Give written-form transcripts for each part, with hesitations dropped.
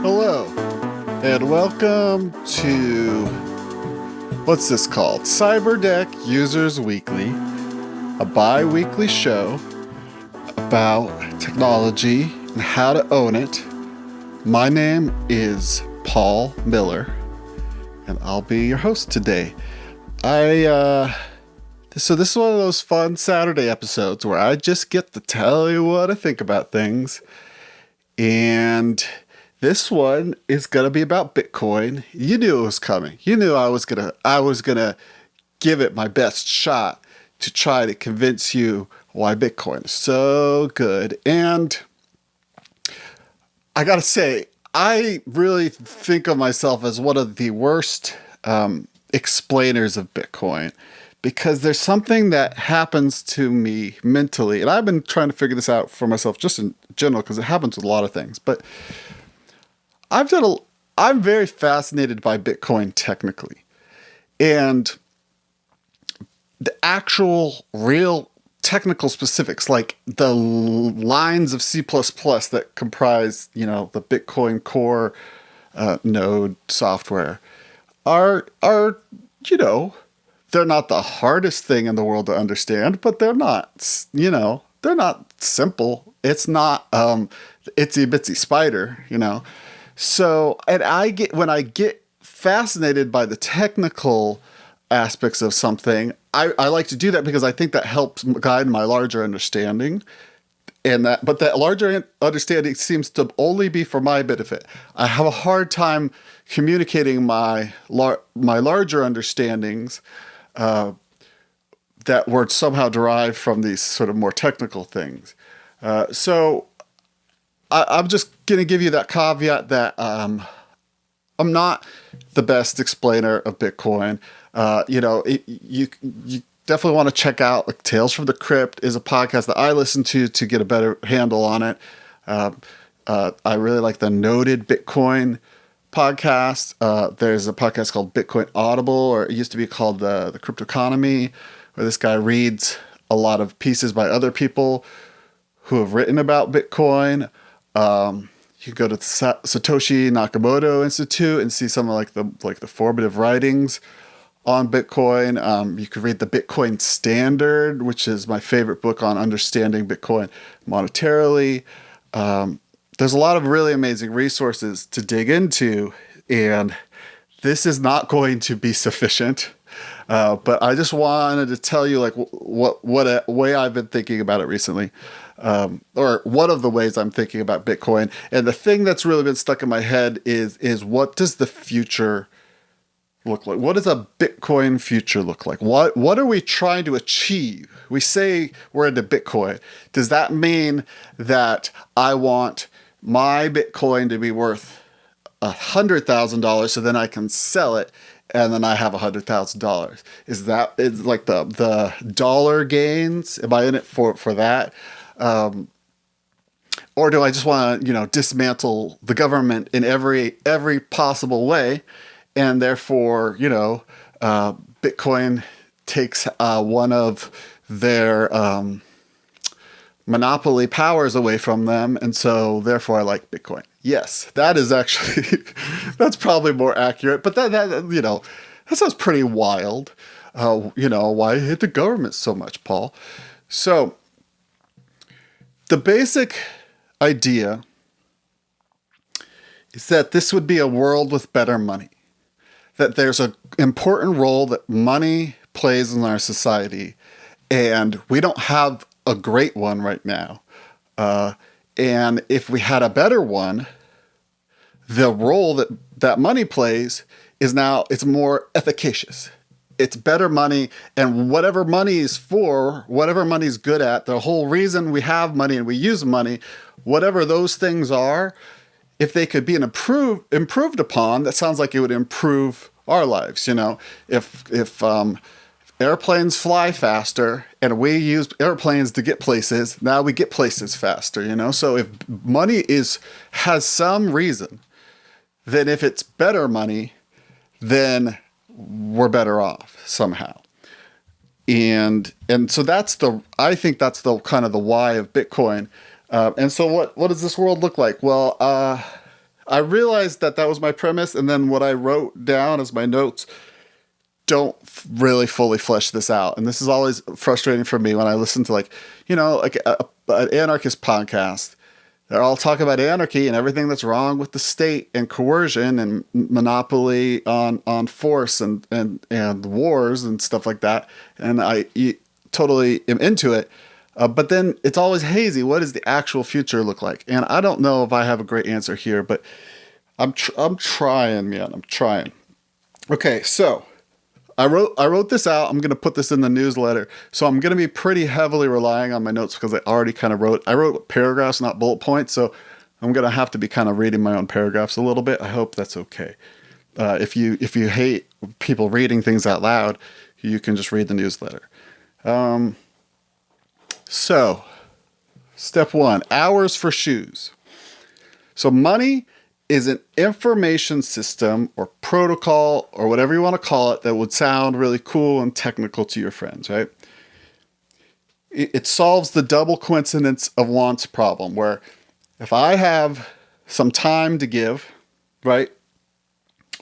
Hello, and welcome to, what's this called? Cyberdeck Users Weekly, a bi-weekly show about technology and how to own it. My name is Paul Miller, and I'll be your host today. So this is one of those fun Saturday episodes where I just get to tell you what I think about things. And this one is going to be about Bitcoin. You knew it was coming. You knew I was going to give it my best shot to try to convince you why Bitcoin is so good. And I got to say, I really think of myself as one of the worst explainers of Bitcoin, because there's something that happens to me mentally, and I've been trying to figure this out for myself just in general, because it happens with a lot of things. But I'm very fascinated by Bitcoin technically, and the actual real technical specifics, like the lines of C++ that comprise, the Bitcoin core node software, are they're not the hardest thing in the world to understand, but they're not simple. It's not itsy bitsy spider, So, and when I get fascinated by the technical aspects of something, I like to do that because I think that helps guide my larger understanding. But that larger understanding seems to only be for my benefit. I have a hard time communicating my larger understandings that were somehow derived from these sort of more technical things. So I'm just going to give you that caveat that I'm not the best explainer of Bitcoin. You definitely want to check out, like, Tales from the Crypt is a podcast that I listen to get a better handle on it. I really like the Noted Bitcoin podcast. There's a podcast called Bitcoin Audible, or it used to be called the Crypto Economy, where this guy reads a lot of pieces by other people who have written about Bitcoin. You can go to the Satoshi Nakamoto Institute and see some of the formative writings on Bitcoin. You could read the Bitcoin Standard, which is my favorite book on understanding Bitcoin monetarily. There's a lot of really amazing resources to dig into, and this is not going to be sufficient. But I just wanted to tell you what a way I've been thinking about it recently, or one of the ways I'm thinking about Bitcoin. And the thing that's really been stuck in my head is what does the future look like? What does a Bitcoin future look like? What are we trying to achieve? We say we're into Bitcoin. Does that mean that I want my Bitcoin to be worth $100,000 so then I can sell it and then I have $100,000? Is like the dollar gains? Am I in it for that? Or do I just want to, dismantle the government in every possible way, and therefore, Bitcoin takes one of their monopoly powers away from them, and so therefore I like Bitcoin. Yes, that is actually that's probably more accurate, but that sounds pretty wild. Why hate the government so much, Paul? So the basic idea is that this would be a world with better money, that there's an important role that money plays in our society, and we don't have a great one right now. And if we had a better one, the role that money plays it's more efficacious. It's better money, and whatever money is for, whatever money's good at, the whole reason we have money and we use money, whatever those things are, if they could be improved upon, that sounds like it would improve our lives. If airplanes fly faster and we use airplanes to get places, now we get places faster, So if money has some reason, then if it's better money, then we're better off somehow. And so I think that's the kind of the why of Bitcoin. And so what does this world look like? Well, I realized that that was my premise, and then what I wrote down as my notes don't really fully flesh this out. And this is always frustrating for me when I listen to, like, like an anarchist podcast. They're all talking about anarchy and everything that's wrong with the state and coercion and monopoly on force and wars and stuff like that. And I totally am into it. But then it's always hazy. What does the actual future look like? And I don't know if I have a great answer here, but I'm trying, man. I'm trying. Okay, so I wrote this out. I'm going to put this in the newsletter. So I'm going to be pretty heavily relying on my notes because I already kind of I wrote paragraphs, not bullet points. So I'm going to have to be kind of reading my own paragraphs a little bit. I hope that's okay. If you hate people reading things out loud, you can just read the newsletter. So step 1, hours for shoes. So money is an information system or protocol or whatever you want to call it that would sound really cool and technical to your friends, right? It solves the double coincidence of wants problem, where if I have some time to give, right?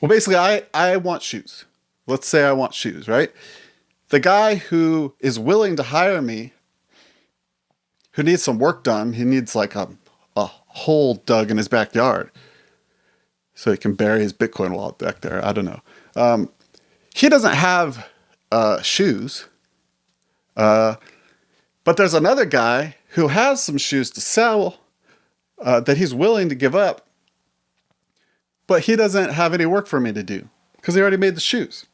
Well, basically, I want shoes. Let's say I want shoes, right? The guy who is willing to hire me, who needs some work done, he needs like a hole dug in his backyard so he can bury his Bitcoin wallet back there. I don't know. He doesn't have shoes. But there's another guy who has some shoes to sell that he's willing to give up. But he doesn't have any work for me to do because he already made the shoes.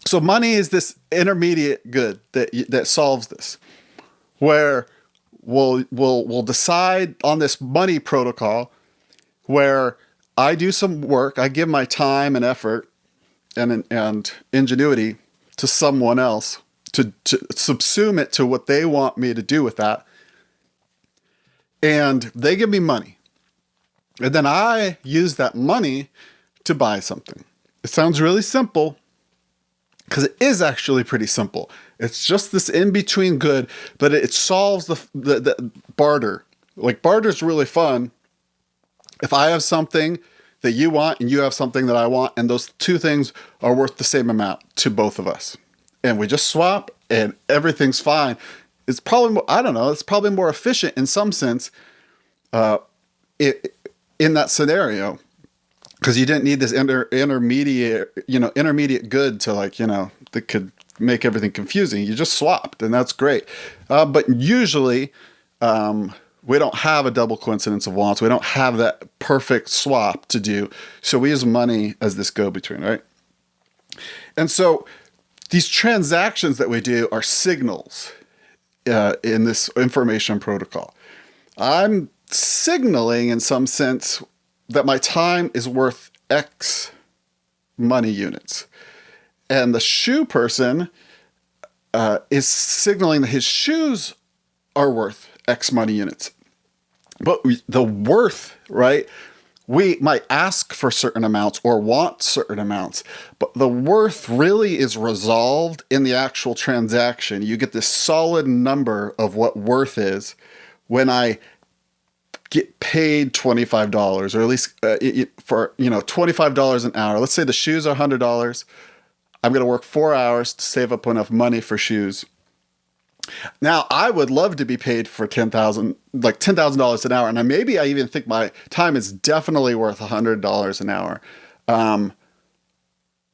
So money is this intermediate good that solves this, where we'll decide on this money protocol where I do some work, I give my time and effort and ingenuity to someone else to subsume it to what they want me to do with that. And they give me money. And then I use that money to buy something. It sounds really simple because it is actually pretty simple. It's just this in-between good, but it solves the barter. Like, barter's really fun. If I have something that you want and you have something that I want, and those two things are worth the same amount to both of us, and we just swap and everything's fine, it's probably more, I don't know, it's probably more efficient in some sense in that scenario, because you didn't need this intermediate good to, like, that could make everything confusing. You just swapped, and that's great. But usually, we don't have a double coincidence of wants. We don't have that perfect swap to do. So we use money as this go-between, right? And so these transactions that we do are signals in this information protocol. I'm signaling in some sense that my time is worth X money units. And the shoe person is signaling that his shoes are worth X money units. But the worth, right? We might ask for certain amounts or want certain amounts, but the worth really is resolved in the actual transaction. You get this solid number of what worth is when I get paid $25, or at least for $25 an hour. Let's say the shoes are $100. I'm going to work 4 hours to save up enough money for shoes. Now, I would love to be paid for $10,000 an hour, and maybe I even think my time is definitely worth $100 an hour.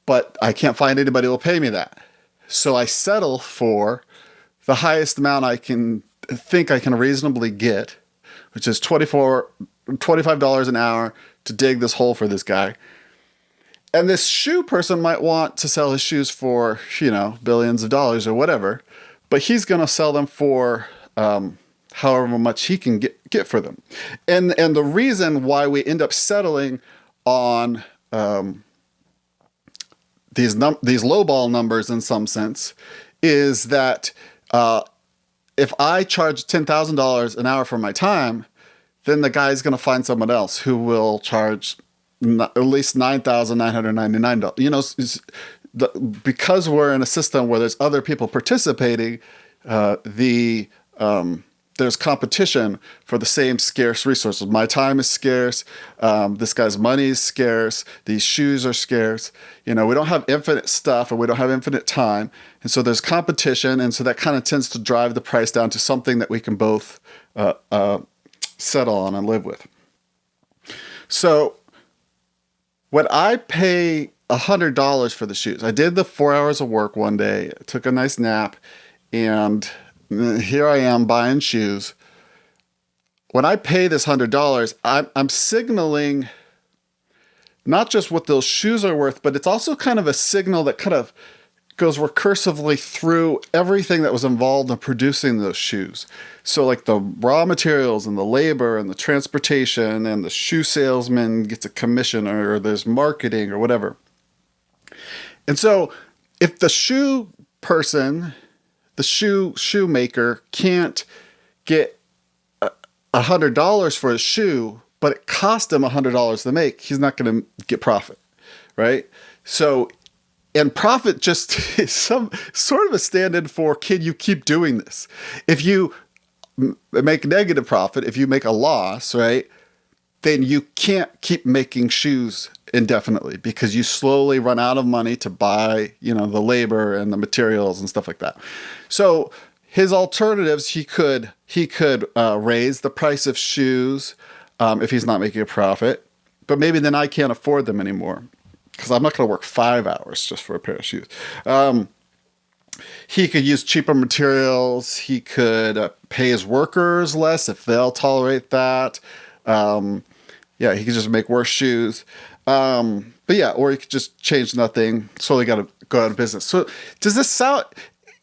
But I can't find anybody who will pay me that. So I settle for the highest amount I can reasonably get, which is $25 an hour to dig this hole for this guy. And this shoe person might want to sell his shoes for, billions of dollars or whatever, but he's going to sell them for however much he can get for them. And the reason why we end up settling on these lowball numbers in some sense is that if I charge $10,000 an hour for my time, then the guy's going to find someone else who will charge at least $9,999. Because we're in a system where there's other people participating, the there's competition for the same scarce resources. My time is scarce. This guy's money is scarce. These shoes are scarce. We don't have infinite stuff, and we don't have infinite time. And so there's competition. And so that kind of tends to drive the price down to something that we can both settle on and live with. So when I pay $100 for the shoes, I did the 4 hours of work one day, took a nice nap, and here I am buying shoes. When I pay this $100, I'm signaling not just what those shoes are worth, but it's also kind of a signal that kind of goes recursively through everything that was involved in producing those shoes. So like the raw materials and the labor and the transportation, and the shoe salesman gets a commission, or there's marketing or whatever. And so if the shoe person, the shoemaker, can't get $100 for a shoe, but it cost him $100 to make, he's not going to get profit, right? So, and profit just is some sort of a stand-in for, can you keep doing this? If you make negative profit, if you make a loss, right, then you can't keep making shoes indefinitely, because you slowly run out of money to buy, the labor and the materials and stuff like that. So his alternatives, he could raise the price of shoes if he's not making a profit, but maybe then I can't afford them anymore, because I'm not going to work 5 hours just for a pair of shoes. He could use cheaper materials. He could pay his workers less if they'll tolerate that. He could just make worse shoes. Or he could just change nothing. Slowly got to go out of business. So does this sound?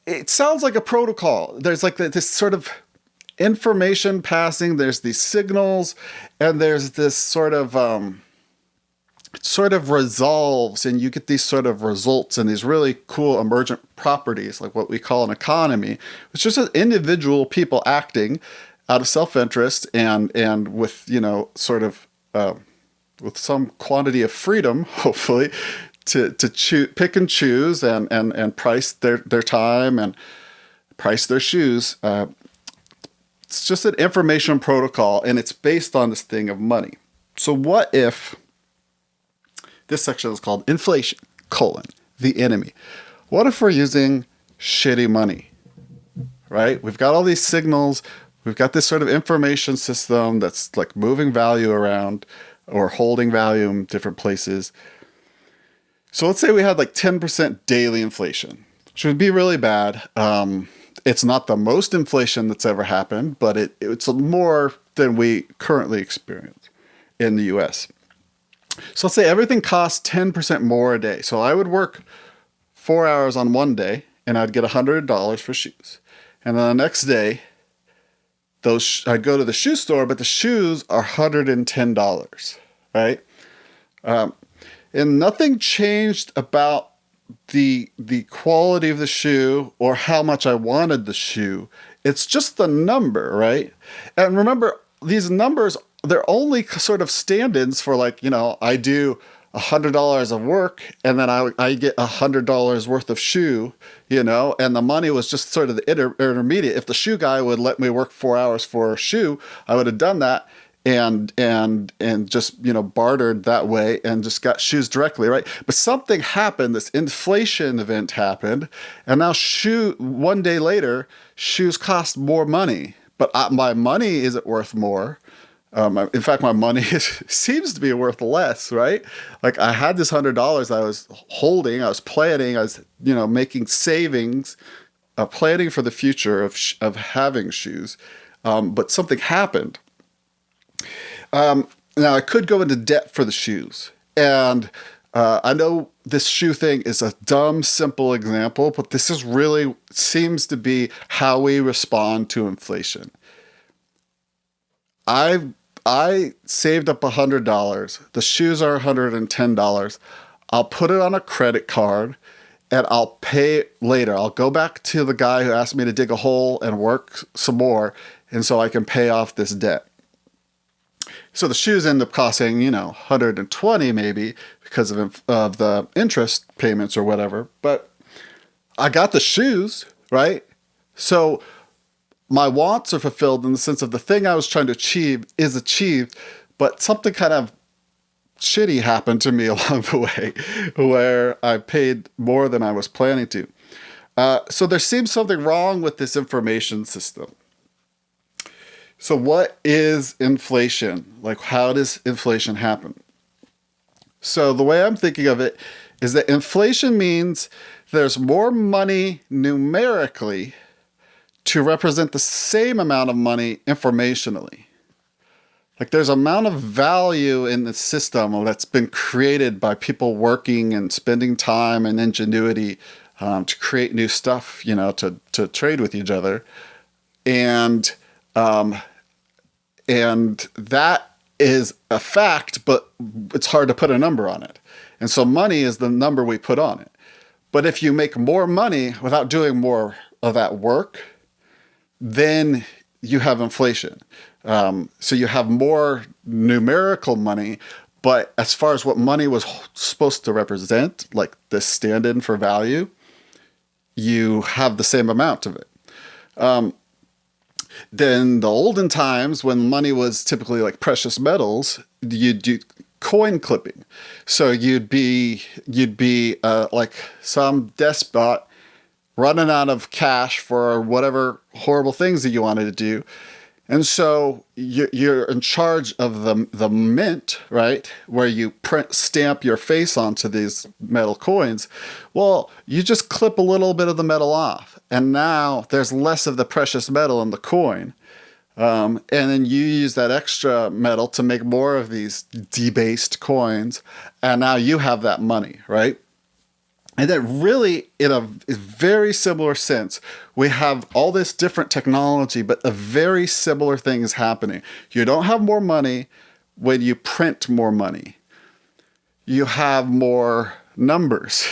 It sounds like a protocol. There's like this sort of information passing. There's these signals, and there's this sort of it sort of resolves, and you get these sort of results and these really cool emergent properties, like what we call an economy, which is just individual people acting out of self-interest and with, with some quantity of freedom, hopefully, to pick and choose and price their time and price their shoes. It's just an information protocol, and it's based on this thing of money. So what if this section is called inflation, the enemy? What if we're using shitty money, right? We've got all these signals. We've got this sort of information system that's like moving value around or holding value in different places. So let's say we had like 10% daily inflation, which would be really bad. It's not the most inflation that's ever happened, but it's more than we currently experience in the US. So let's say everything costs 10% more a day. So I would work 4 hours on one day, and I'd get $100 for shoes. And then the next day, I'd go to the shoe store, but the shoes are $110, right? And nothing changed about the quality of the shoe or how much I wanted the shoe. It's just the number, right? And remember, these numbers, they're only sort of stand-ins for, like, I do $100 of work, and then I get $100 worth of shoe, and the money was just sort of the intermediate. If the shoe guy would let me work 4 hours for a shoe, I would have done that and just, bartered that way and just got shoes directly, right? But something happened, this inflation event happened, and now one day later, shoes cost more money, but my money isn't worth more. In fact, my money seems to be worth less, right? Like, I had this $100 I was holding, I was planning, I was, making savings, planning for the future of having shoes. But something happened. Now, I could go into debt for the shoes. And I know this shoe thing is a dumb, simple example, but this is really seems to be how we respond to inflation. I saved up $100. The shoes are $110. I'll put it on a credit card, and I'll pay later. I'll go back to the guy who asked me to dig a hole and work some more, and so I can pay off this debt. So the shoes end up costing, $120 maybe because of the interest payments or whatever. But I got the shoes, right? So my wants are fulfilled in the sense of the thing I was trying to achieve is achieved, but something kind of shitty happened to me along the way where I paid more than I was planning to. So there seems something wrong with this information system. So what is inflation? Like, how does inflation happen? So the way I'm thinking of it is that inflation means there's more money numerically to represent the same amount of money informationally. Like there's amount of value in the system that's been created by people working and spending time and ingenuity to create new stuff, to trade with each other. And that is a fact, but it's hard to put a number on it. And so money is the number we put on it. But if you make more money without doing more of that work, then you have inflation. So you have more numerical money, but as far as what money was supposed to represent, like the stand-in for value, you have the same amount of it. Then the olden times when money was typically like precious metals, you'd do coin clipping. So you'd be like some despot running out of cash for whatever horrible things that you wanted to do. And so you're in charge of the mint, right? Where you stamp your face onto these metal coins. Well, you just clip a little bit of the metal off. And now there's less of the precious metal in the coin. And then you use that extra metal to make more of these debased coins. And now you have that money, right? And then really, in a very similar sense, we have all this different technology, but a very similar thing is happening. You don't have more money when you print more money. You have more numbers,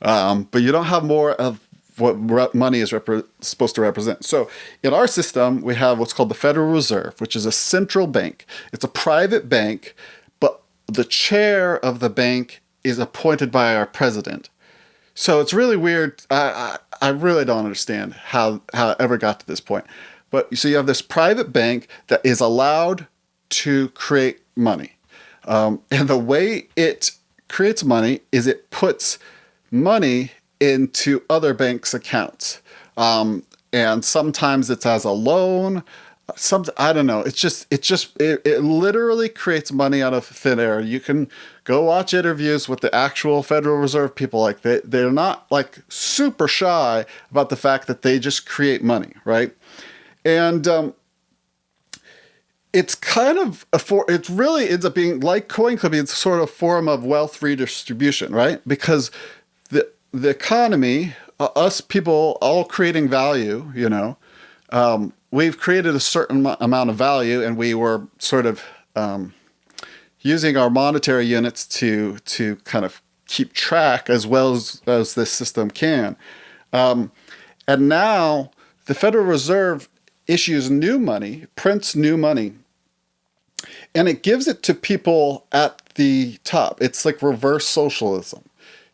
but you don't have more of what money is supposed to represent. So in our system, we have what's called the Federal Reserve, which is a central bank. It's a private bank, but the chair of the bank is appointed by our president. So it's really weird. I really don't understand how it ever got to this point. But so you have this private bank that is allowed to create money. And the way it creates money is it puts money into other banks' accounts. And sometimes it's as a loan. I don't know. It literally creates money out of thin air. You can go watch interviews with the actual Federal Reserve people. Like they're not like super shy about the fact that they just create money, right? And it's kind of it really ends up being like coin clipping. It's sort of a form of wealth redistribution, right? Because the economy, us people all creating value, we've created a certain amount of value, and we were sort of using our monetary units to kind of keep track as well as this system can. And now the Federal Reserve issues new money, prints new money, and it gives it to people at the top. It's like reverse socialism.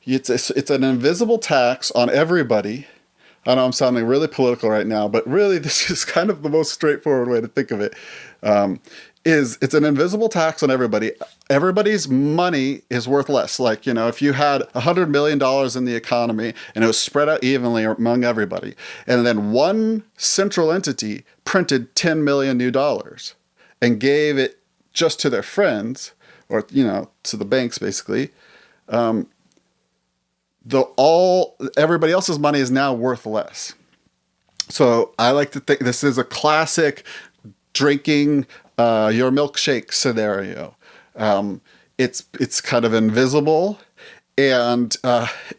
It's an invisible tax on everybody. I know I'm sounding really political right now, but really this is kind of the most straightforward way to think of it. It's an invisible tax on everybody. Everybody's money is worth less. Like, if you had $100 million in the economy and it was spread out evenly among everybody, and then one central entity printed $10 million new dollars and gave it just to their friends, or, to the banks basically, everybody else's money is now worth less. So I like to think this is a classic drinking your milkshake scenario. It's kind of invisible, and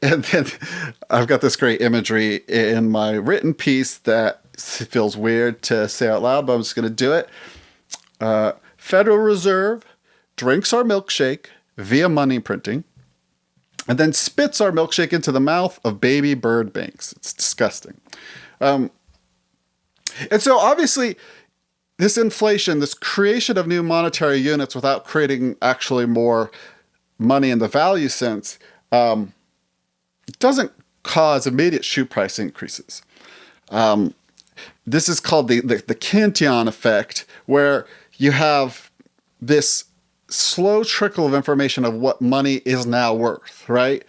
then I've got this great imagery in my written piece that feels weird to say out loud, but I'm just going to do it. Federal Reserve drinks our milkshake via money printing, and then spits our milkshake into the mouth of baby bird banks. It's disgusting. And so obviously, this inflation, this creation of new monetary units without creating actually more money in the value sense, doesn't cause immediate shoe price increases. this is called the Cantillon effect, where you have this slow trickle of information of what money is now worth, right?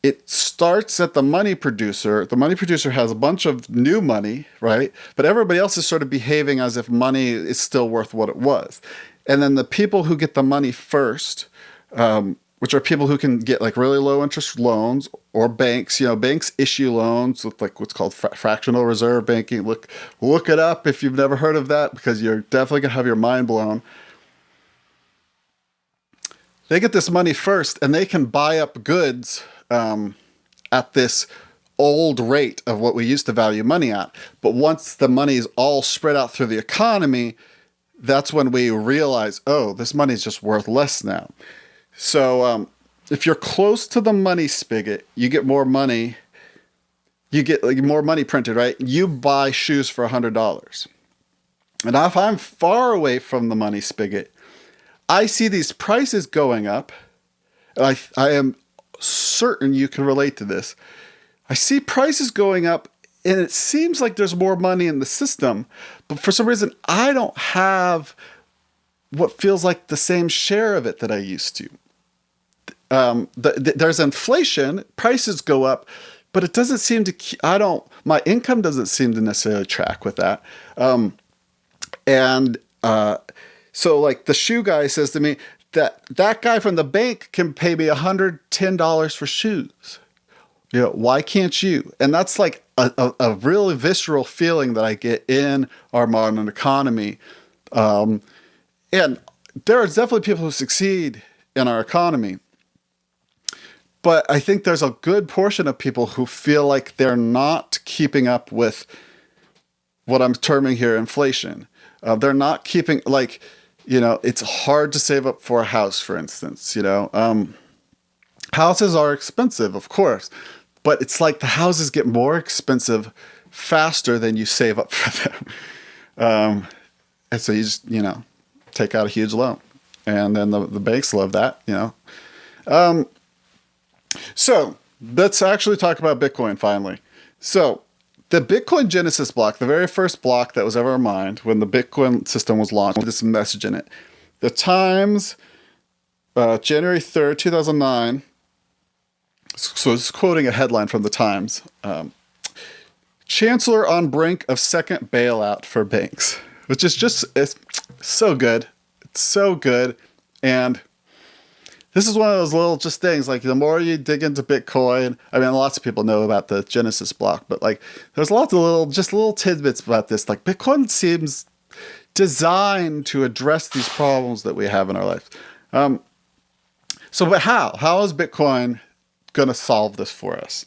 It starts at the money producer. The money producer has a bunch of new money, right? But everybody else is sort of behaving as if money is still worth what it was. And then the people who get the money first, which are people who can get like really low interest loans, or banks. Banks issue loans with like what's called fractional reserve banking. Look it up if you've never heard of that, because you're definitely gonna have your mind blown. They get this money first, and they can buy up goods at this old rate of what we used to value money at. But once the money is all spread out through the economy, that's when we realize, oh, this money is just worth less now. So if you're close to the money spigot, you get more money. You get like more money printed, right? You buy shoes for $100. And if I'm far away from the money spigot, I see these prices going up. And I am certain you can relate to this. I see prices going up, and it seems like there's more money in the system. But for some reason, I don't have what feels like the same share of it that I used to. There's inflation, prices go up, but it doesn't seem to, my income doesn't seem to necessarily track with that. So like the shoe guy says to me that guy from the bank can pay me $110 for shoes. Why can't you? And that's like a really visceral feeling that I get in our modern economy. And there are definitely people who succeed in our economy. But I think there's a good portion of people who feel like they're not keeping up with what I'm terming here inflation. They're not keeping, like, it's hard to save up for a house, for instance. Houses are expensive, of course, but it's like the houses get more expensive faster than you save up for them. And so you just, take out a huge loan. And then the banks love that, So let's actually talk about Bitcoin finally. So the Bitcoin Genesis block, the very first block that was ever mined when the Bitcoin system was launched, with this message in it. The Times, January 3rd, 2009. So it's quoting a headline from the Times. Chancellor on brink of second bailout for banks, which is it's so good. It's so good. And this is one of those little just things, like the more you dig into Bitcoin, I mean, lots of people know about the Genesis block, but like there's lots of little tidbits about this. Like Bitcoin seems designed to address these problems that we have in our life. But how? How is Bitcoin going to solve this for us?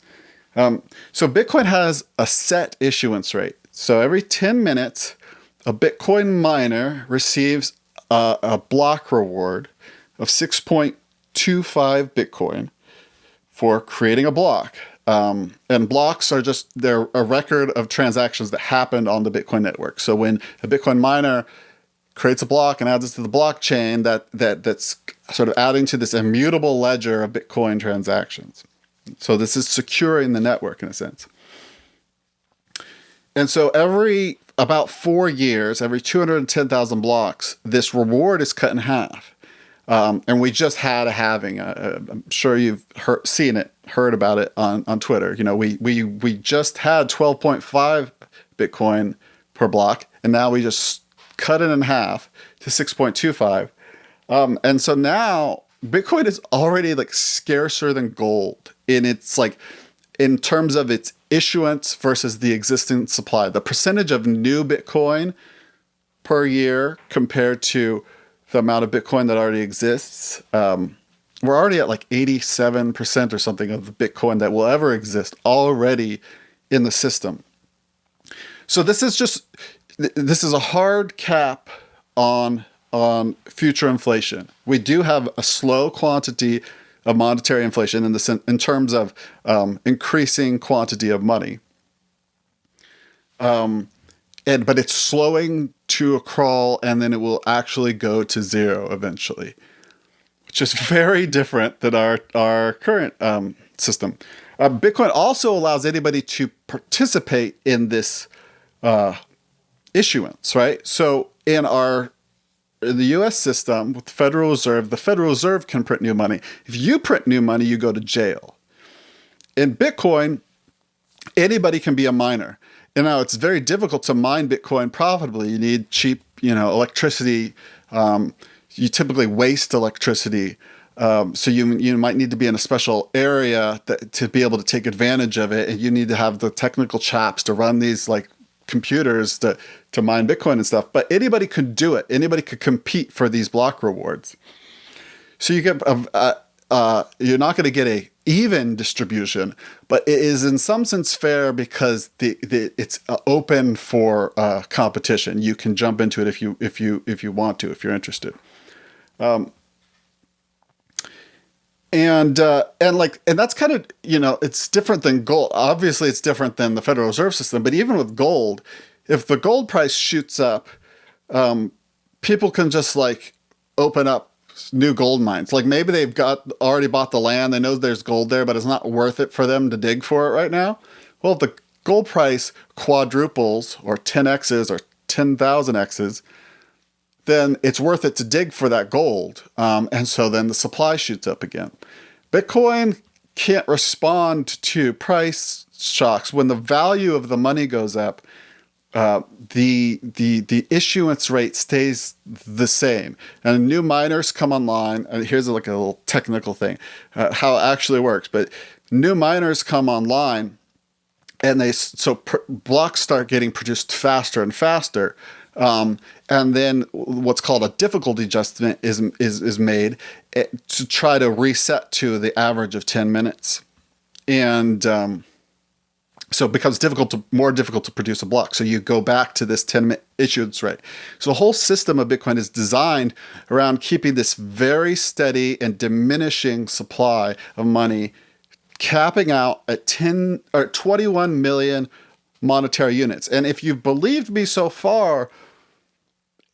So Bitcoin has a set issuance rate. So every 10 minutes, a Bitcoin miner receives a block reward of 6.25 Bitcoin for creating a block. And blocks are they're a record of transactions that happened on the Bitcoin network. So when a Bitcoin miner creates a block and adds it to the blockchain, that's sort of adding to this immutable ledger of Bitcoin transactions. So this is securing the network in a sense. And so every about 4 years, every 210,000 blocks, this reward is cut in half. And we just had a halving. I'm sure you've heard about it on Twitter. We just had 12.5 Bitcoin per block, and now we just cut it in half to 6.25. And so now Bitcoin is already like scarcer than gold in terms of its issuance versus the existing supply. The percentage of new Bitcoin per year compared to the amount of Bitcoin that already exists, we're already at like 87% or something of the Bitcoin that will ever exist already in the system. So this is a hard cap on future inflation. We do have a slow quantity of monetary inflation in terms of increasing quantity of money. But it's slowing to a crawl, and then it will actually go to zero eventually, which is very different than our current system. Bitcoin also allows anybody to participate in this issuance, right? So in the U.S. system with the Federal Reserve can print new money. If you print new money, you go to jail. In Bitcoin, anybody can be a miner. And now it's very difficult to mine Bitcoin profitably. You need cheap, electricity. You typically waste electricity. So you might need to be in a special area to be able to take advantage of it. And you need to have the technical chops to run these like computers to mine Bitcoin and stuff. But anybody could do it. Anybody could compete for these block rewards. So you get you're not going to get a even distribution, but it is in some sense fair because it's open for competition. You can jump into it if you want to, if you're interested. And that's kind of, it's different than gold. Obviously, it's different than the Federal Reserve System. But even with gold, if the gold price shoots up, people can just like open up new gold mines. Like maybe they've already bought the land. They know there's gold there, but it's not worth it for them to dig for it right now. Well, if the gold price quadruples or 10x's or 10,000x's, then it's worth it to dig for that gold. And so then the supply shoots up again. Bitcoin can't respond to price shocks. When the value of the money goes up, the issuance rate stays the same. And new miners come online. And here's like a little technical thing, how it actually works. But new miners come online, and blocks start getting produced faster and faster. And then what's called a difficulty adjustment is made to try to reset to the average of 10 minutes. And so it becomes more difficult to produce a block. So you go back to this 10-minute issuance rate. So the whole system of Bitcoin is designed around keeping this very steady and diminishing supply of money, capping out at 21 million monetary units. And if you've believed me so far,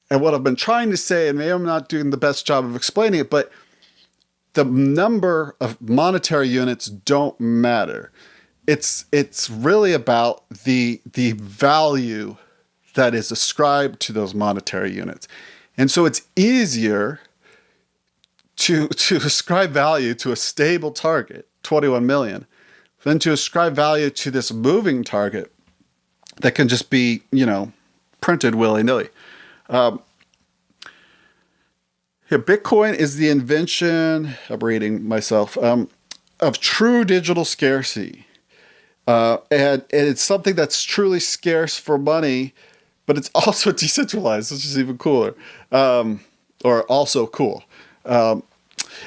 and what I've been trying to say, and maybe I'm not doing the best job of explaining it, but the number of monetary units don't matter. It's really about the value that is ascribed to those monetary units. And so it's easier to ascribe value to a stable target, 21 million, than to ascribe value to this moving target that can just be, printed willy-nilly. Here, Bitcoin is the invention, I'm reading myself, of true digital scarcity. And it's something that's truly scarce for money, but it's also decentralized, which is even cooler, or also cool. And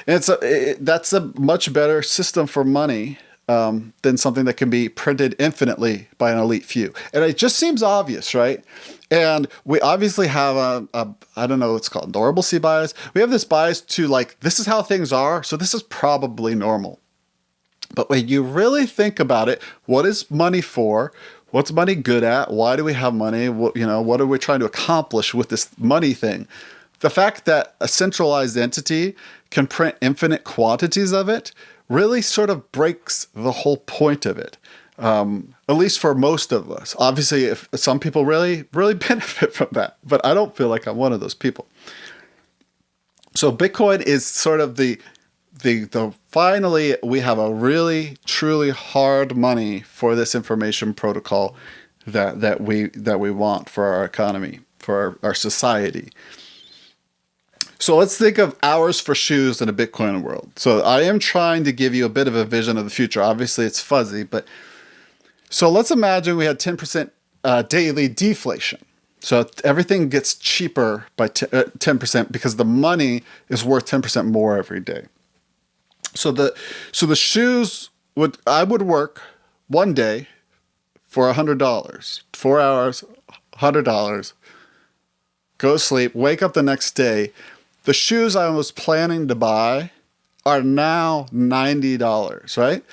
that's a much better system for money than something that can be printed infinitely by an elite few. And it just seems obvious, right? And we obviously have I don't know, it's called normalcy bias. We have this bias to like, this is how things are, so this is probably normal. But when you really think about it, what is money for? What's money good at? Why do we have money? What are we trying to accomplish with this money thing? The fact that a centralized entity can print infinite quantities of it really sort of breaks the whole point of it. At least for most of us. Obviously, if some people really, really benefit from that, but I don't feel like I'm one of those people. So Bitcoin is sort of the finally we have a really, truly hard money for this information protocol that we want for our economy, for our society. So let's think of hours for shoes in a Bitcoin world. So I am trying to give you a bit of a vision of the future. Obviously, it's fuzzy, but so let's imagine we had 10% daily deflation. So everything gets cheaper by 10% because the money is worth 10% more every day. So the shoes I would work one day for $100, 4 hours, $100, go to sleep, wake up the next day. The shoes I was planning to buy are now $90, right?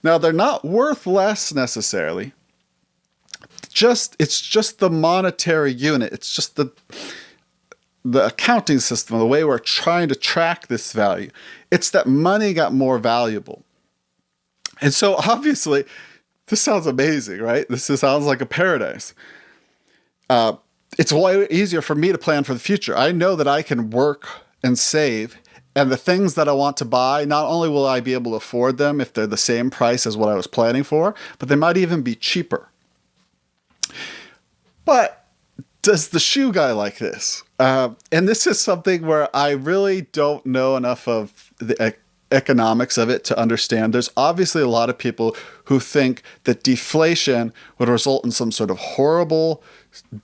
Now they're not worth less necessarily. It's just the monetary unit. It's just the accounting system, the way we're trying to track this value. It's that money got more valuable. And so obviously, this sounds amazing, right? This sounds like a paradise. it's way easier for me to plan for the future. I know that I can work and save, and the things that I want to buy, not only will I be able to afford them if they're the same price as what I was planning for, but they might even be cheaper. But does the shoe guy like this? And this is something where I really don't know enough of the economics of it to understand. There's obviously a lot of people who think that deflation would result in some sort of horrible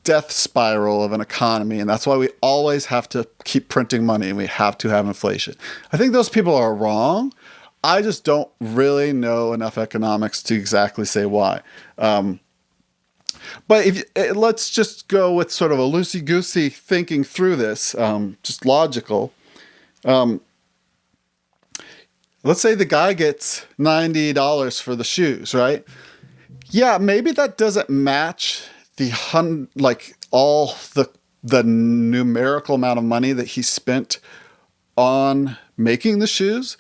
death spiral of an economy, and that's why we always have to keep printing money and we have to have inflation. I think those people are wrong. I just don't really know enough economics to exactly say why. But let's just go with sort of a loosey-goosey thinking through this, just logical. Let's say the guy gets $90 for the shoes, right? Yeah, maybe that doesn't match all the numerical amount of money that he spent on making the shoes.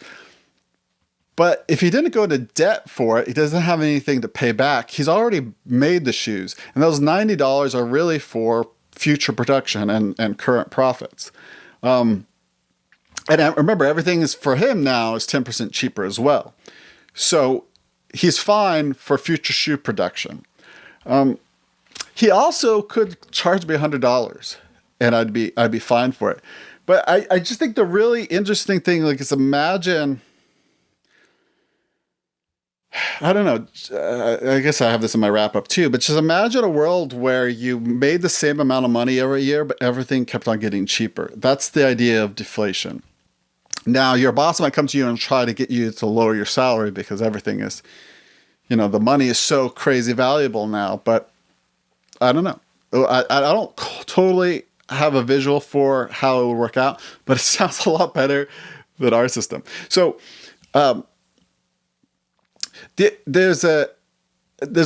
But if he didn't go into debt for it, he doesn't have anything to pay back. He's already made the shoes. And those $90 are really for future production and current profits. And remember, everything is for him now is 10% cheaper as well. So he's fine for future shoe production. He also could charge me $100 and I'd be fine for it. But I just think the really interesting thing is imagine, I don't know, I guess I have this in my wrap up too, but just imagine a world where you made the same amount of money every year, but everything kept on getting cheaper. That's the idea of deflation. Now, your boss might come to you and try to get you to lower your salary because everything is, the money is so crazy valuable now, but I don't know. I don't totally have a visual for how it would work out, but it sounds a lot better than our system. So, there's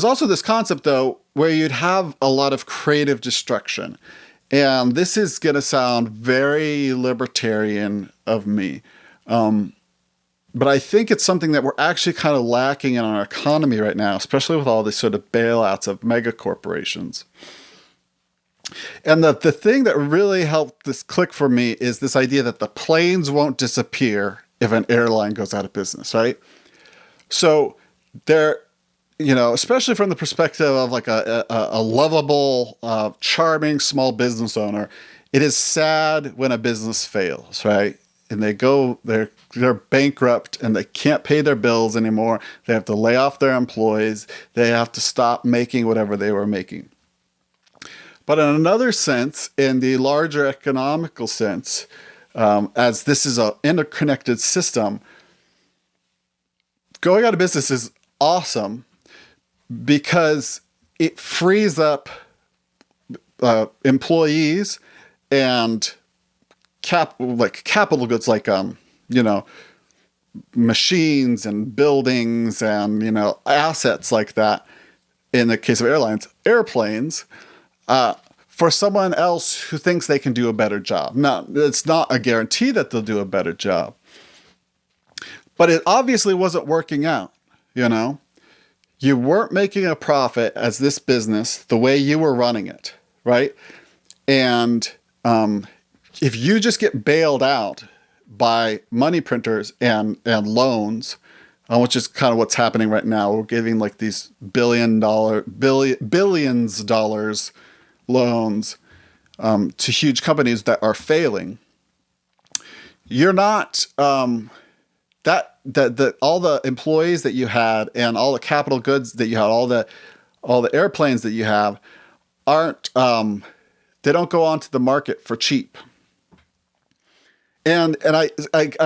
also this concept, though, where you'd have a lot of creative destruction. And this is going to sound very libertarian of me. But I think it's something that we're actually kind of lacking in our economy right now, especially with all these sort of bailouts of mega corporations. And the thing that really helped this click for me is this idea that the planes won't disappear if an airline goes out of business, right? So there, especially from the perspective of like a lovable, charming small business owner, it is sad when a business fails, right? And they're bankrupt and they can't pay their bills anymore. They have to lay off their employees. They have to stop making whatever they were making. But in another sense, in the larger economical sense, as this is an interconnected system, going out of business is awesome because it frees up employees and capital goods like machines and buildings and assets like that. In the case of airplanes, for someone else who thinks they can do a better job. Now, it's not a guarantee that they'll do a better job, but it obviously wasn't working out. You weren't making a profit as this business the way you were running it, right? And if you just get bailed out by money printers and loans, which is kind of what's happening right now, we're giving like these billions dollars loans to huge companies that are failing. You're not that all the employees that you had and all the capital goods that you had, all the airplanes that you have aren't they don't go onto the market for cheap. And I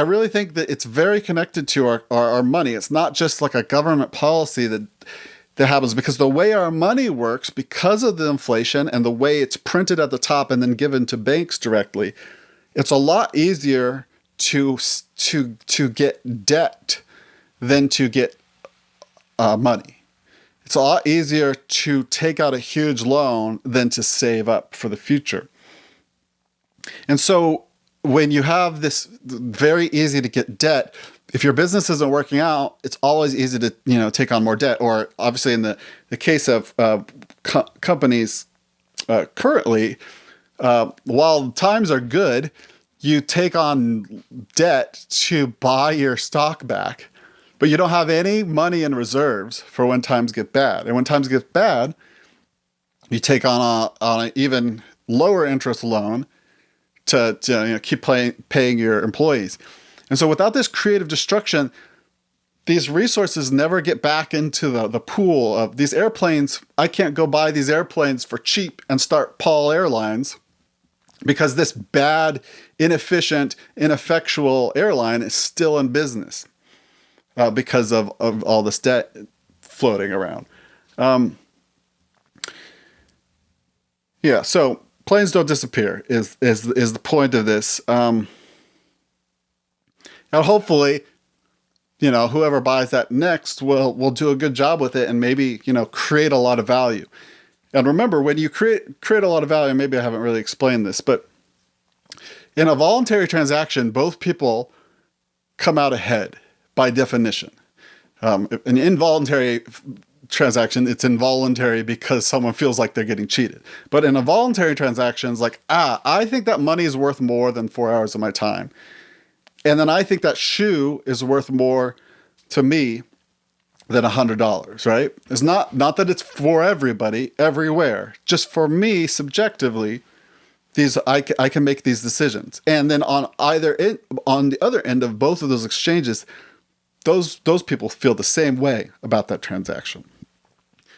really think that it's very connected to our money. It's not just like a government policy that happens, because the way our money works, because of the inflation and the way it's printed at the top and then given to banks directly, it's a lot easier to get debt than to get money. It's a lot easier to take out a huge loan than to save up for the future. And so when you have this very easy to get debt, if your business isn't working out, it's always easy to take on more debt. Or obviously in the case of companies currently, while times are good, you take on debt to buy your stock back, but you don't have any money in reserves for when times get bad. And when times get bad, you take on an even lower interest loan to keep paying your employees. And so without this creative destruction, these resources never get back into the pool of these airplanes. I can't go buy these airplanes for cheap and start Paul Airlines, because this bad, inefficient, ineffectual airline is still in business because of all this debt floating around. So planes don't disappear is the point of this. And hopefully, whoever buys that next will do a good job with it and maybe, create a lot of value. And remember, when you create a lot of value, maybe I haven't really explained this, but in a voluntary transaction, both people come out ahead by definition. An involuntary transaction, it's involuntary because someone feels like they're getting cheated. But in a voluntary transaction, it's like, I think that money is worth more than 4 hours of my time. And then I think that shoe is worth more to me than $100, right? It's not that it's for everybody, everywhere. Just for me, subjectively, I can make these decisions. And then on the other end of both of those exchanges, those people feel the same way about that transaction.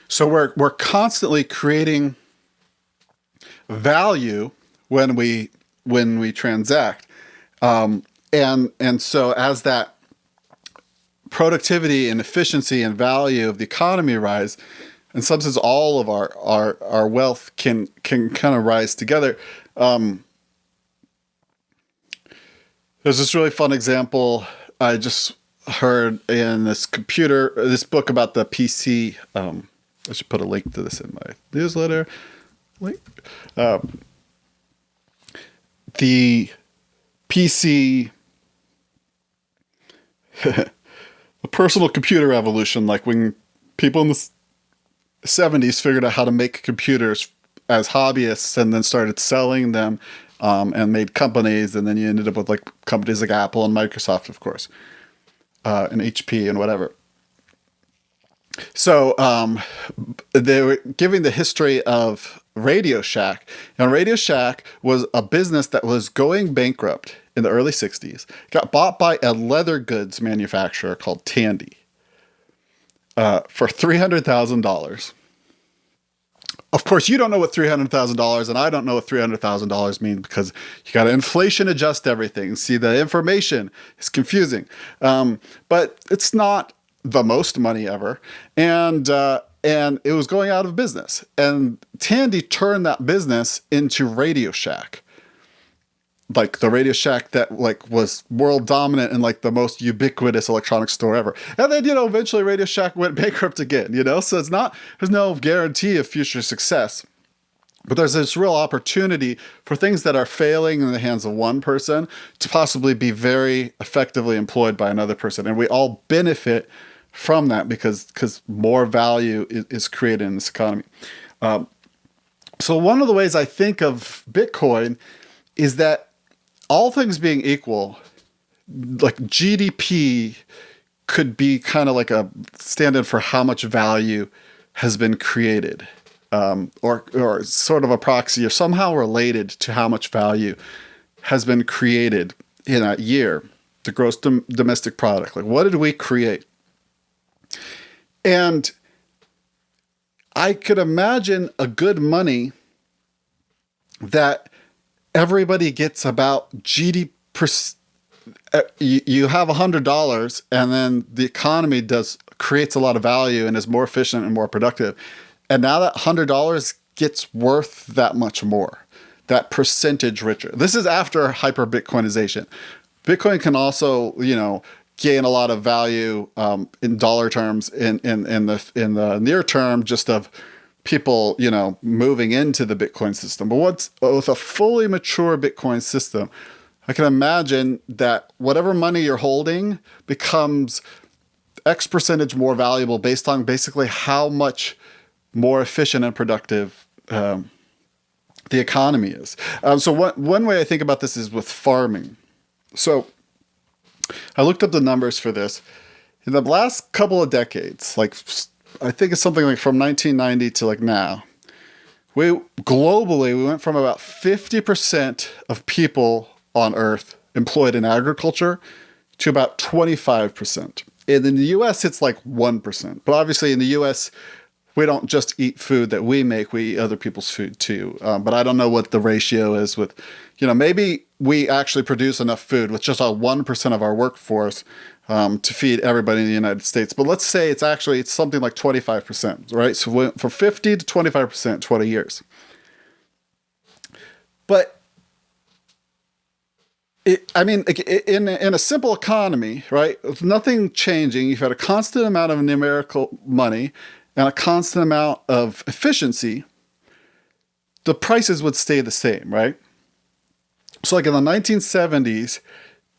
So we're constantly creating value when we transact, and so as that productivity and efficiency and value of the economy rise, in some sense, all of our wealth can kind of rise together. There's this really fun example I just heard in this book about the PC. I should put a link to this in my newsletter. The PC, the personal computer revolution, like when people in the 70s figured out how to make computers as hobbyists and then started selling them and made companies, and then you ended up with like companies like Apple and Microsoft, of course, and HP and whatever. So they were giving the history of Radio Shack. And Radio Shack was a business that was going bankrupt in the early 60s, got bought by a leather goods manufacturer called Tandy for $300,000. Of course, you don't know what $300,000, and I don't know what $300,000 means, because you got to inflation adjust everything. See, the information is confusing, but it's not the most money ever, and it was going out of business. And Tandy turned that business into Radio Shack, like the Radio Shack that was world dominant and like the most ubiquitous electronics store ever. And then, eventually Radio Shack went bankrupt again, so there's no guarantee of future success, but there's this real opportunity for things that are failing in the hands of one person to possibly be very effectively employed by another person. And we all benefit from that because more value is created in this economy. So one of the ways I think of Bitcoin is that, all things being equal, like GDP could be kind of like a stand-in for how much value has been created, or sort of a proxy or somehow related to how much value has been created in a year, the gross domestic product. Like, what did we create? And I could imagine a good money that everybody gets about GDP. You have $100, and then the economy creates a lot of value and is more efficient and more productive. And now that $100 gets worth that much more, that percentage richer. This is after hyper Bitcoinization. Bitcoin can also, gain a lot of value in dollar terms in the near term, just of people, moving into the Bitcoin system. But with a fully mature Bitcoin system, I can imagine that whatever money you're holding becomes X percentage more valuable based on basically how much more efficient and productive the economy is. So one way I think about this is with farming. So I looked up the numbers for this. In the last couple of decades, like I think it's something like from 1990 to like now, we went from about 50% of people on Earth employed in agriculture to about 25%. And in the US, it's like 1%. But obviously in the US, we don't just eat food that we make, we eat other people's food too. But I don't know what the ratio is with, maybe we actually produce enough food with just 1% of our workforce to feed everybody in the United States. But let's say it's something like 25%, right? So we went from 50 to 25%, 20 years. But in a simple economy, right, with nothing changing, you've had a constant amount of numerical money and a constant amount of efficiency, the prices would stay the same, right? So like in the 1970s,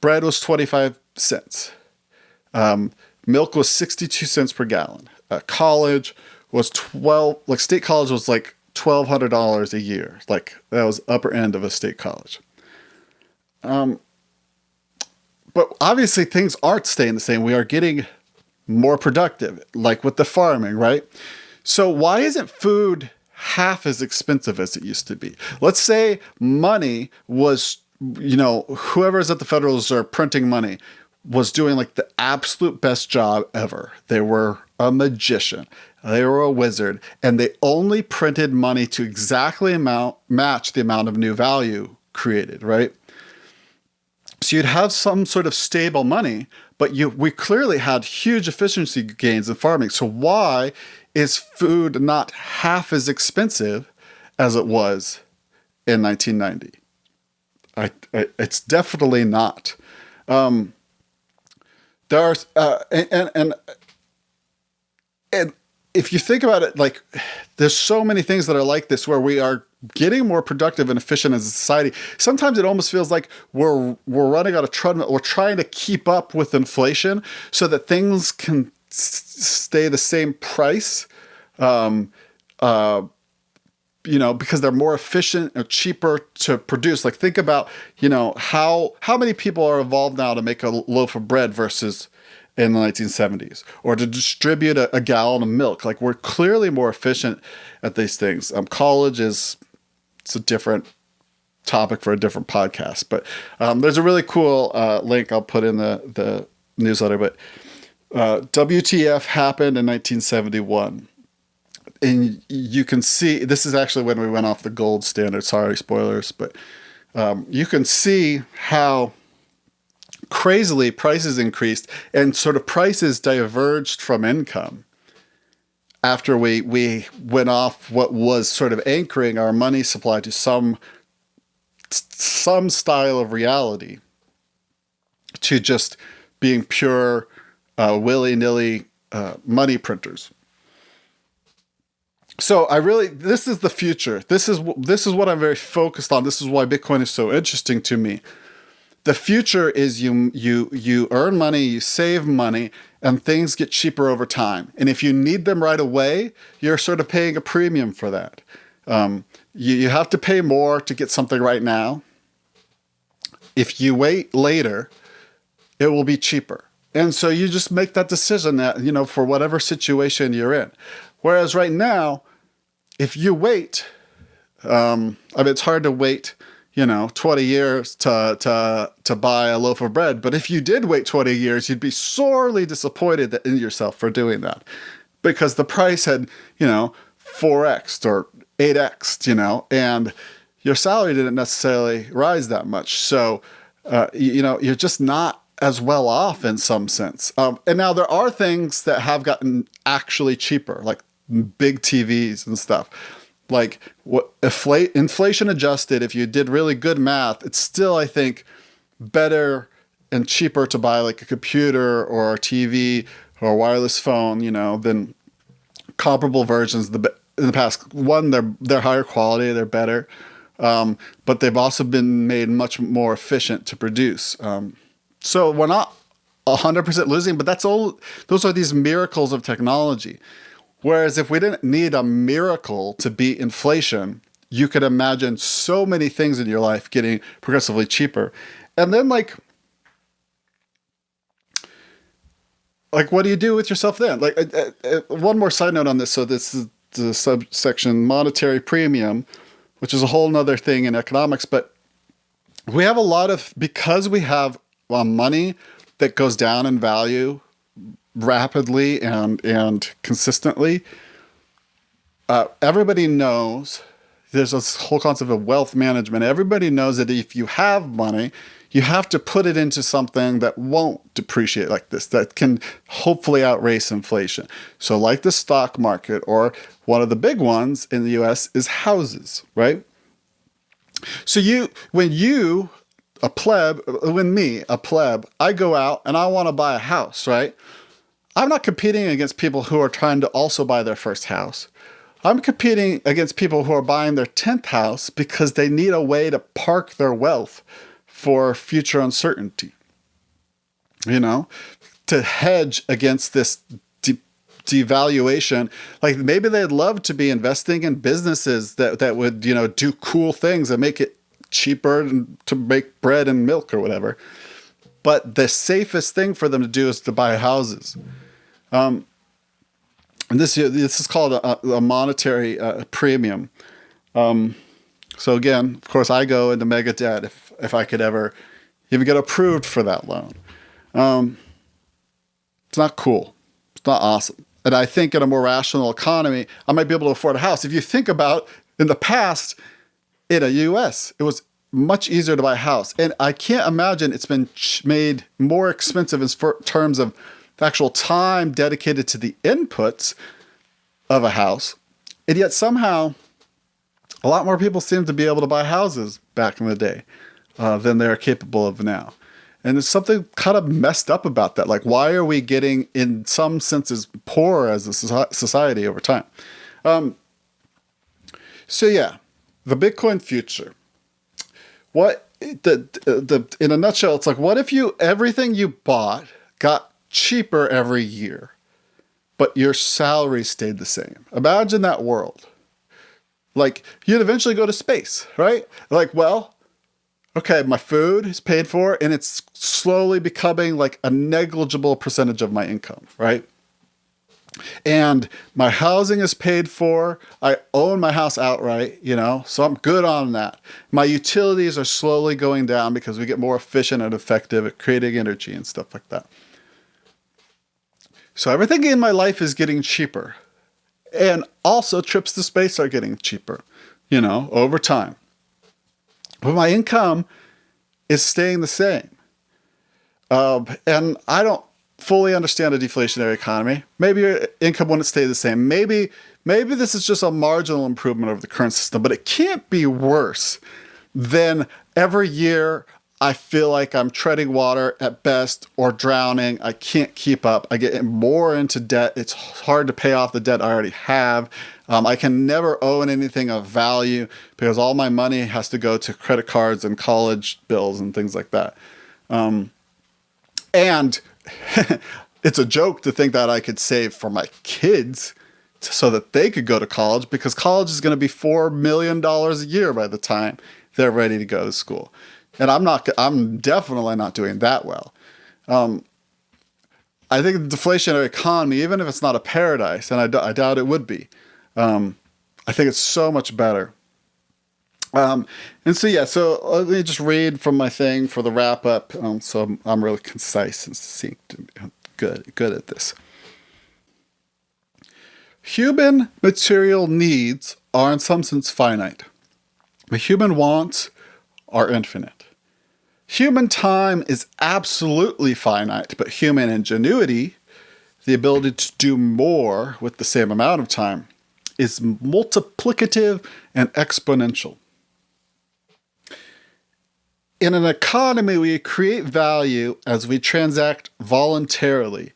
bread was 25 cents. Milk was 62 cents per gallon. College was state college was like $1,200 a year. Like that was upper end of a state college. But obviously things aren't staying the same. We are getting more productive, like with the farming, right? So why isn't food half as expensive as it used to be? Let's say money was, whoever's at the Federal Reserve printing money was doing like the absolute best job ever. They were a magician. They were a wizard. And they only printed money to exactly match the amount of new value created, right? So you'd have some sort of stable money, but we clearly had huge efficiency gains in farming. So why is food not half as expensive as it was in 1990? It's definitely not. There are, and if you think about it, like there's so many things that are like this where we are getting more productive and efficient as a society. Sometimes it almost feels like we're running on a treadmill. We're trying to keep up with inflation so that things can stay the same price, because they're more efficient or cheaper to produce. Like think about, how many people are involved now to make a loaf of bread versus in the 1970s, or to distribute a gallon of milk. Like we're clearly more efficient at these things. It's a different topic for a different podcast, but there's a really cool link I'll put in the newsletter. But WTF happened in 1971. And you can see, this is actually when we went off the gold standard. Sorry, spoilers, but you can see how crazily prices increased and sort of prices diverged from income after we went off what was sort of anchoring our money supply to some style of reality to just being pure willy-nilly money printers. So this is the future. This is what I'm very focused on. This is why Bitcoin is so interesting to me. The future is you earn money, you save money, and things get cheaper over time. And if you need them right away, you're sort of paying a premium for that. You have to pay more to get something right now. If you wait later, it will be cheaper. And so you just make that decision that, for whatever situation you're in. Whereas right now, if you wait, it's hard to wait 20 years to buy a loaf of bread. But if you did wait 20 years, you'd be sorely disappointed in yourself for doing that, because the price had, 4x or 8x, and your salary didn't necessarily rise that much. So, you're just not as well off in some sense. And now there are things that have gotten actually cheaper, like big TVs and stuff. Like inflation adjusted, if you did really good math, it's still, I think, better and cheaper to buy like a computer or a TV or a wireless phone, than comparable versions in the past. One, they're higher quality, they're better, but they've also been made much more efficient to produce. So we're not 100% losing, but those are these miracles of technology. Whereas if we didn't need a miracle to beat inflation, you could imagine so many things in your life getting progressively cheaper. And then what do you do with yourself then? One more side note on this. So this is the subsection monetary premium, which is a whole nother thing in economics. But we have because we have money that goes down in value rapidly and consistently. Everybody knows there's this whole concept of wealth management. Everybody knows that if you have money, you have to put it into something that won't depreciate like this, that can hopefully outrace inflation. So like the stock market, or one of the big ones in the US is houses, right? So a pleb, I go out and I want to buy a house, right? I'm not competing against people who are trying to also buy their first house. I'm competing against people who are buying their 10th house because they need a way to park their wealth for future uncertainty, to hedge against this devaluation. Like maybe they'd love to be investing in businesses that would, do cool things and make it cheaper to make bread and milk or whatever. But the safest thing for them to do is to buy houses. And this is called a monetary premium. So again, of course, I go into mega debt if I could ever even get approved for that loan. It's not cool. It's not awesome. And I think in a more rational economy, I might be able to afford a house. If you think about in the past, in the US, it was much easier to buy a house. And I can't imagine it's been made more expensive in terms of the actual time dedicated to the inputs of a house. And yet somehow a lot more people seem to be able to buy houses back in the day than they're capable of now. And there's something kind of messed up about that. Like, why are we getting, in some senses, poorer as a society over time? So yeah, the Bitcoin future. In a nutshell, it's like, what if everything you bought got cheaper every year, but your salary stayed the same? Imagine that world. Like, you'd eventually go to space, right? Like, well, okay, my food is paid for and it's slowly becoming like a negligible percentage of my income, right? And my housing is paid for. I own my house outright, so I'm good on that. My utilities are slowly going down because we get more efficient and effective at creating energy and stuff like that. So everything in my life is getting cheaper. And also trips to space are getting cheaper, over time. But my income is staying the same. And I don't fully understand a deflationary economy. Maybe your income wouldn't stay the same. Maybe this is just a marginal improvement of the current system, but it can't be worse than every year I feel like I'm treading water at best or drowning. I can't keep up. I get more into debt. It's hard to pay off the debt I already have. I can never own anything of value because all my money has to go to credit cards and college bills and things like that. And it's a joke to think that I could save for my kids so that they could go to college, because college is going to be $4 million a year by the time they're ready to go to school. And I'm definitely not doing that well. I think the deflationary economy, even if it's not a paradise, and I doubt it would be, I think it's so much better. So let me just read from my thing for the wrap up. So I'm really concise and succinct and good at this. Human material needs are in some sense finite, but human wants are infinite. Human time is absolutely finite, but human ingenuity, the ability to do more with the same amount of time, is multiplicative and exponential. In an economy, we create value as we transact voluntarily.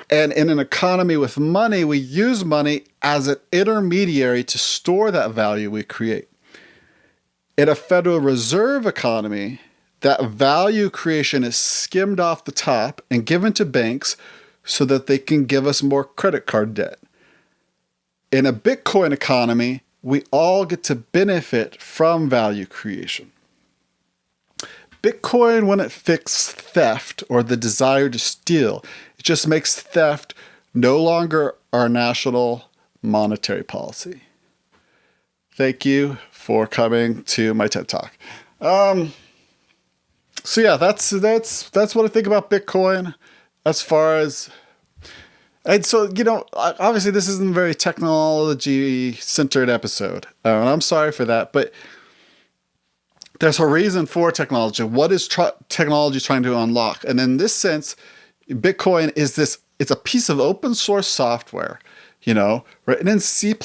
And in an economy with money, we use money as an intermediary to store that value we create. In a Federal Reserve economy, that value creation is skimmed off the top and given to banks so that they can give us more credit card debt. In a Bitcoin economy, we all get to benefit from value creation. Bitcoin wouldn't fix theft or the desire to steal. It just makes theft no longer our national monetary policy. Thank you for coming to my TED Talk. So yeah, that's what I think about Bitcoin as far as, and so, obviously this isn't a very technology centered episode. And I'm sorry for that, but there's a reason for technology. What is technology trying to unlock? And in this sense, Bitcoin is it's a piece of open source software, written in C++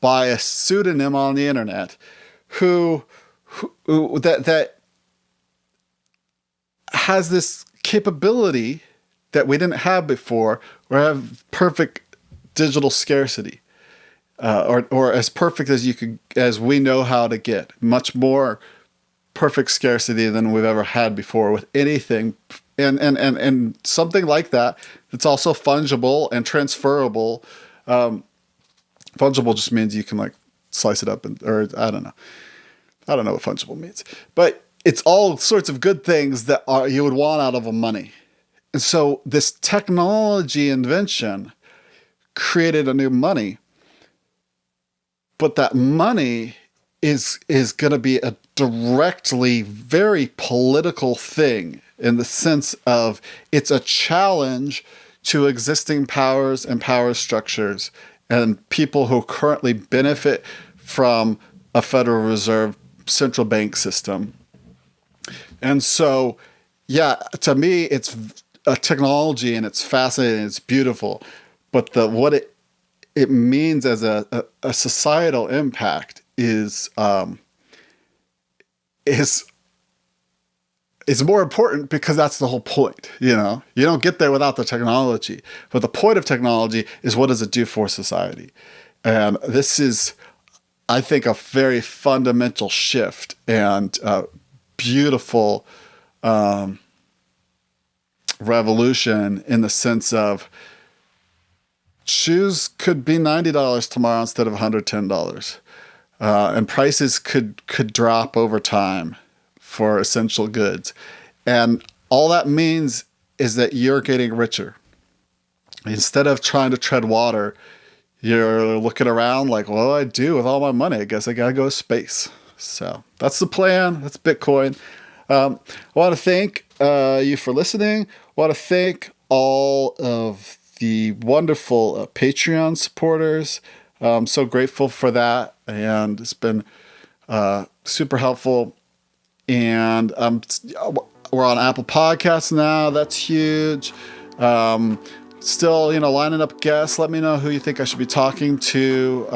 by a pseudonym on the internet who that has this capability that we didn't have before, or have perfect digital scarcity. Or as perfect as we know how to get, much more perfect scarcity than we've ever had before with anything, and something like that. It's also fungible and transferable. Fungible just means you can slice it up, or I don't know what fungible means, but it's all sorts of good things that you would want out of a money. And so this technology invention created a new money. But that money is going to be a directly very political thing, in the sense of it's a challenge to existing powers and power structures and people who currently benefit from a Federal Reserve central bank system. And so, yeah, to me, it's a technology, and it's fascinating, it's beautiful. But what it means as a societal impact is more important, because that's the whole point. You don't get there without the technology, but the point of technology is, what does it do for society? And this is, I think, a very fundamental shift and beautiful revolution, in the sense of, shoes could be $90 tomorrow instead of $110. And prices could drop over time for essential goods. And all that means is that you're getting richer. Instead of trying to tread water, you're looking around like, what do I do with all my money? I guess I got to go to space. So that's the plan. That's Bitcoin. I want to thank you for listening. I want to thank all of the wonderful Patreon supporters. I'm so grateful for that, and it's been super helpful. And we're on Apple Podcasts now. That's huge. Still, lining up guests. Let me know who you think I should be talking to.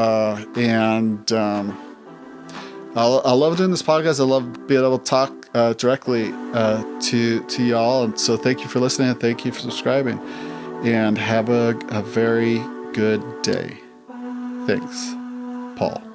And I love doing this podcast. I love being able to talk directly to y'all. And so thank you for listening, and thank you for subscribing. And have a very good day. Thanks, Paul.